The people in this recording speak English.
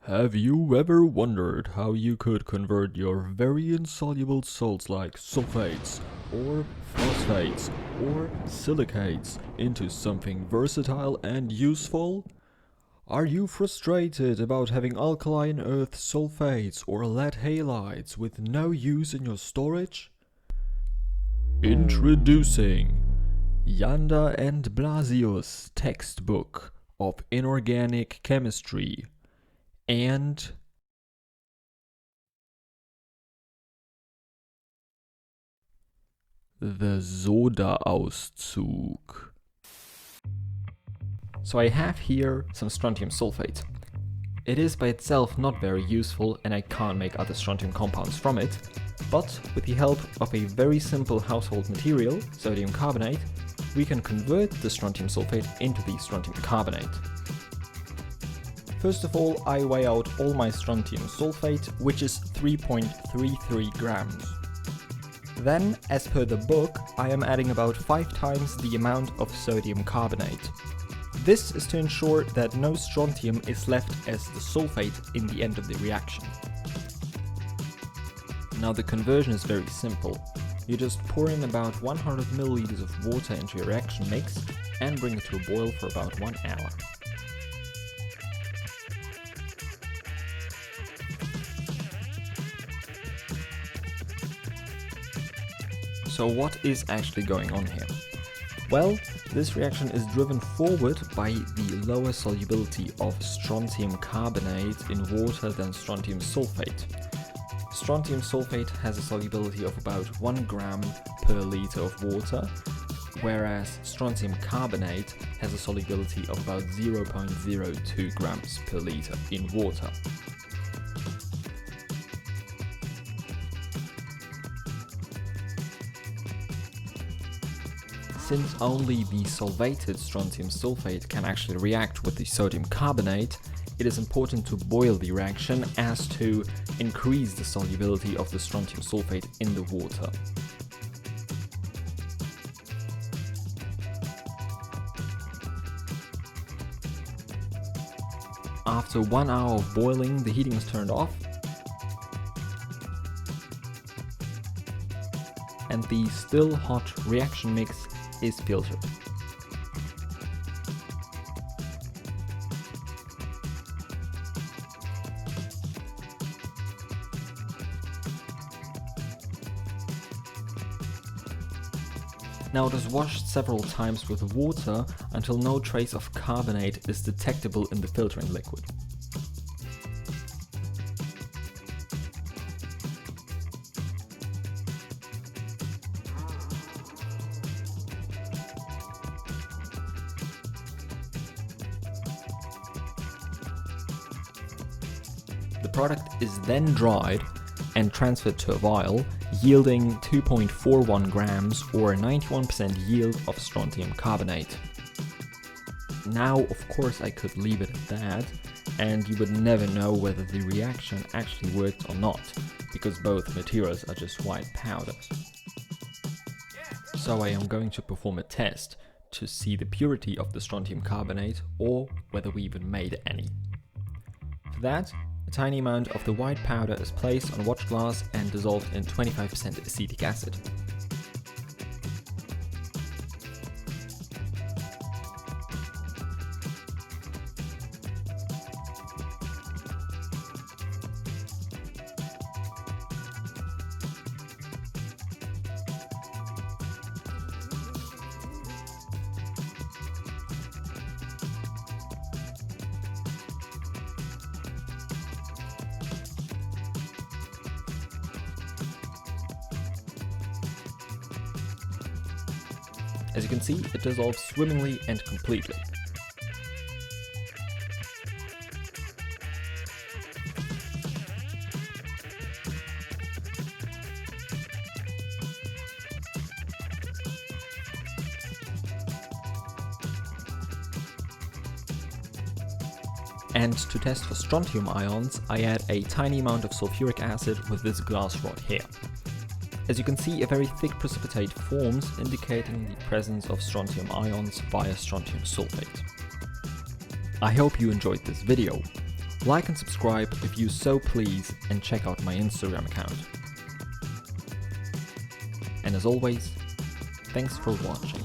Have you ever wondered how you could convert your very insoluble salts like sulfates, or phosphates, or silicates into something versatile and useful? Are you frustrated about having alkaline earth sulfates or lead halides with no use in your storage? Introducing Yanda and Blasius' textbook of inorganic chemistry and the Soda-Auszug. So I have here some strontium sulfate. It is by itself not very useful and I can't make other strontium compounds from it, but with the help of a very simple household material, sodium carbonate, we can convert the strontium sulfate into the strontium carbonate. First of all, I weigh out all my strontium sulfate, which is 3.33 grams. Then, as per the book, I am adding about 5 times the amount of sodium carbonate. This is to ensure that no strontium is left as the sulfate in the end of the reaction. Now the conversion is very simple. You just pour in about 100 milliliters of water into your reaction mix and bring it to a boil for about 1 hour. So what is actually going on here? Well, this reaction is driven forward by the lower solubility of strontium carbonate in water than strontium sulfate. Strontium sulfate has a solubility of about 1 gram per liter of water, whereas strontium carbonate has a solubility of about 0.02 grams per liter in water. Since only the solvated strontium sulfate can actually react with the sodium carbonate, it is important to boil the reaction as to increase the solubility of the strontium sulfate in the water. After 1 hour of boiling, the heating is turned off and the still hot reaction mix is filtered. Now it is washed several times with water until no trace of carbonate is detectable in the filtering liquid. The product is then dried and transferred to a vial, yielding 2.41 grams or 91% yield of strontium carbonate. Now, of course, I could leave it at that, and you would never know whether the reaction actually worked or not, because both materials are just white powders. So I am going to perform a test to see the purity of the strontium carbonate or whether we even made any. For that, a tiny amount of the white powder is placed on watch glass and dissolved in 25% acetic acid. As you can see, it dissolves swimmingly and completely. And to test for strontium ions, I add a tiny amount of sulfuric acid with this glass rod here. As you can see, a very thick precipitate forms, indicating the presence of strontium ions via strontium sulfate. I hope you enjoyed this video. Like and subscribe if you so please, and check out my Instagram account. And as always, thanks for watching.